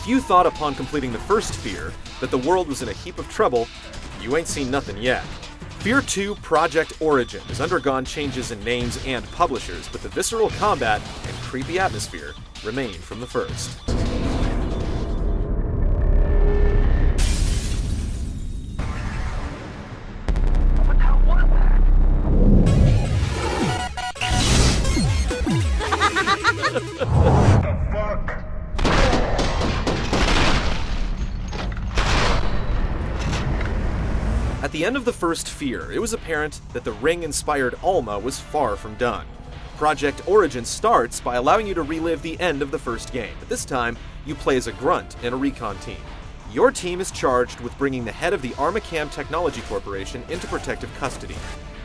If you thought upon completing the first Fear that the world was in a heap of trouble, you ain't seen nothing yet. Fear 2 Project Origin has undergone changes in names and publishers, but the visceral combat and creepy atmosphere remain from the first. What the hell was that? What the fuck? At the end of the first Fear, it was apparent that the Ring-inspired Alma was far from done. Project Origin starts by allowing you to relive the end of the first game, but this time, you play as a grunt in a recon team. Your team is charged with bringing the head of the Armacam Technology Corporation into protective custody.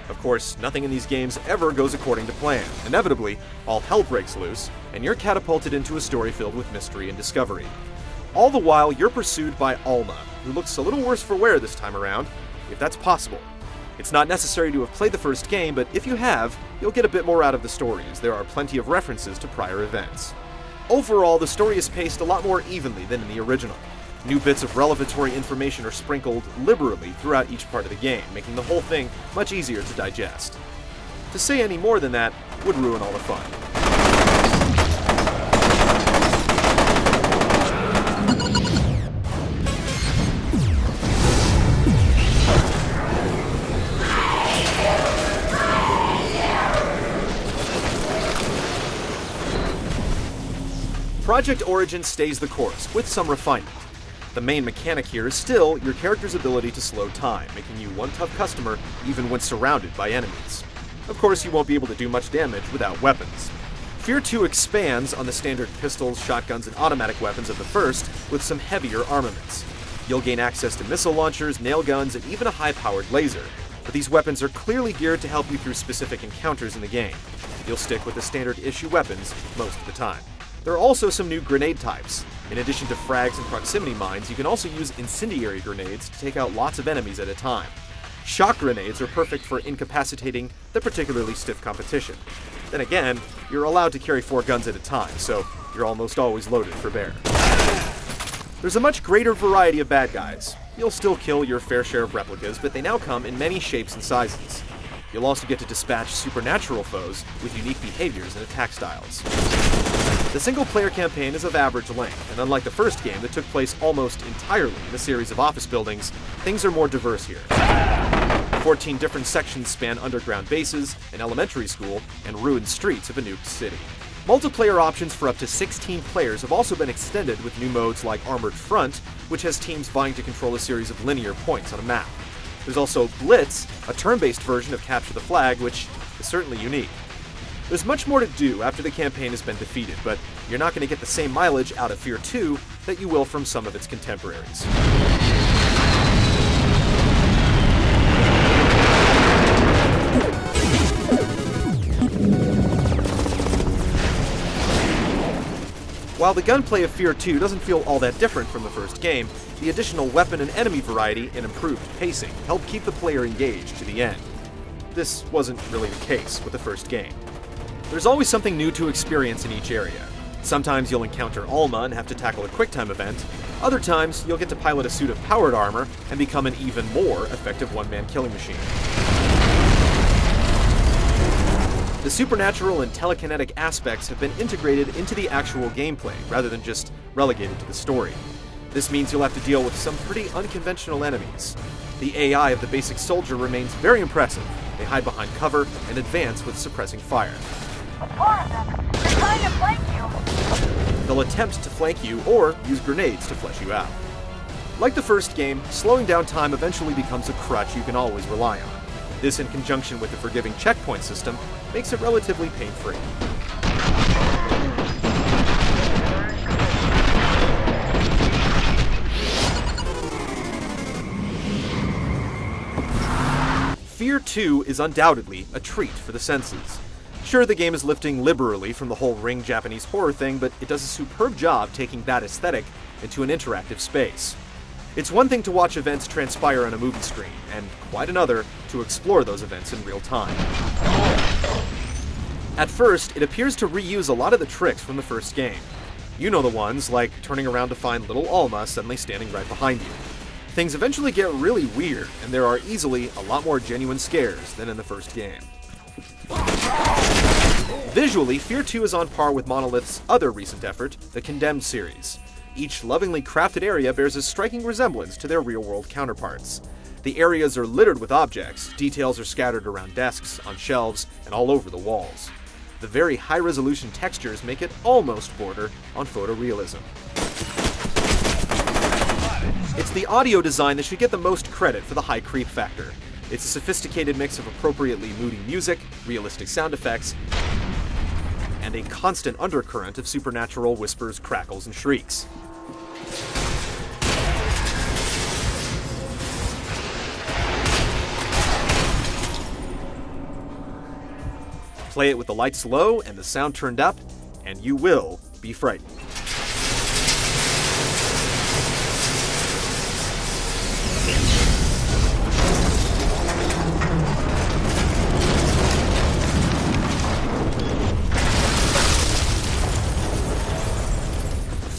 Of course, nothing in these games ever goes according to plan. Inevitably, all hell breaks loose, and you're catapulted into a story filled with mystery and discovery. All the while, you're pursued by Alma, who looks a little worse for wear this time around, if that's possible. It's not necessary to have played the first game, but if you have, you'll get a bit more out of the story, as there are plenty of references to prior events. Overall, the story is paced a lot more evenly than in the original. New bits of revelatory information are sprinkled liberally throughout each part of the game, making the whole thing much easier to digest. To say any more than that would ruin all the fun. Project Origin stays the course, with some refinement. The main mechanic here is still your character's ability to slow time, making you one tough customer even when surrounded by enemies. Of course, you won't be able to do much damage without weapons. Fear 2 expands on the standard pistols, shotguns, and automatic weapons of the first with some heavier armaments. You'll gain access to missile launchers, nail guns, and even a high-powered laser, but these weapons are clearly geared to help you through specific encounters in the game. You'll stick with the standard issue weapons most of the time. There are also some new grenade types. In addition to frags and proximity mines, you can also use incendiary grenades to take out lots of enemies at a time. Shock grenades are perfect for incapacitating the particularly stiff competition. Then again, you're allowed to carry 4 guns at a time, so you're almost always loaded for bear. There's a much greater variety of bad guys. You'll still kill your fair share of replicas, but they now come in many shapes and sizes. You'll also get to dispatch supernatural foes with unique behaviors and attack styles. The single-player campaign is of average length, and unlike the first game that took place almost entirely in a series of office buildings, things are more diverse here. 14 different sections span underground bases, an elementary school, and ruined streets of a nuked city. Multiplayer options for up to 16 players have also been extended with new modes like Armored Front, which has teams vying to control a series of linear points on a map. There's also Blitz, a turn-based version of Capture the Flag, which is certainly unique. There's much more to do after the campaign has been defeated, but you're not going to get the same mileage out of Fear 2 that you will from some of its contemporaries. While the gunplay of Fear 2 doesn't feel all that different from the first game, the additional weapon and enemy variety and improved pacing help keep the player engaged to the end. This wasn't really the case with the first game. There's always something new to experience in each area. Sometimes you'll encounter Alma and have to tackle a QuickTime event. Other times, you'll get to pilot a suit of powered armor and become an even more effective one-man killing machine. The supernatural and telekinetic aspects have been integrated into the actual gameplay, rather than just relegated to the story. This means you'll have to deal with some pretty unconventional enemies. The AI of the basic soldier remains very impressive. They hide behind cover and advance with suppressing fire. More of them. They're trying to flank you. They'll attempt to flank you or use grenades to flesh you out. Like the first game, slowing down time eventually becomes a crutch you can always rely on. This, in conjunction with the forgiving checkpoint system, makes it relatively pain-free. Fear 2 is undoubtedly a treat for the senses. Sure, the game is lifting liberally from the whole Ring Japanese horror thing, but it does a superb job taking that aesthetic into an interactive space. It's one thing to watch events transpire on a movie screen, and quite another to explore those events in real time. At first, it appears to reuse a lot of the tricks from the first game. You know the ones, like turning around to find little Alma suddenly standing right behind you. Things eventually get really weird, and there are easily a lot more genuine scares than in the first game. Visually, Fear 2 is on par with Monolith's other recent effort, the Condemned series. Each lovingly crafted area bears a striking resemblance to their real-world counterparts. The areas are littered with objects, details are scattered around desks, on shelves, and all over the walls. The very high-resolution textures make it almost border on photorealism. It's the audio design that should get the most credit for the high creep factor. It's a sophisticated mix of appropriately moody music, realistic sound effects, and a constant undercurrent of supernatural whispers, crackles, and shrieks. Play it with the lights low and the sound turned up, and you will be frightened.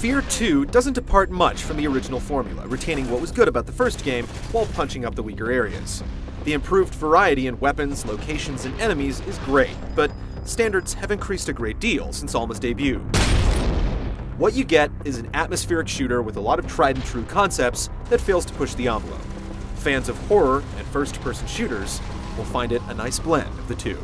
Fear 2 doesn't depart much from the original formula, retaining what was good about the first game while punching up the weaker areas. The improved variety in weapons, locations, and enemies is great, but standards have increased a great deal since Alma's debut. What you get is an atmospheric shooter with a lot of tried-and-true concepts that fails to push the envelope. Fans of horror and first-person shooters will find it a nice blend of the two.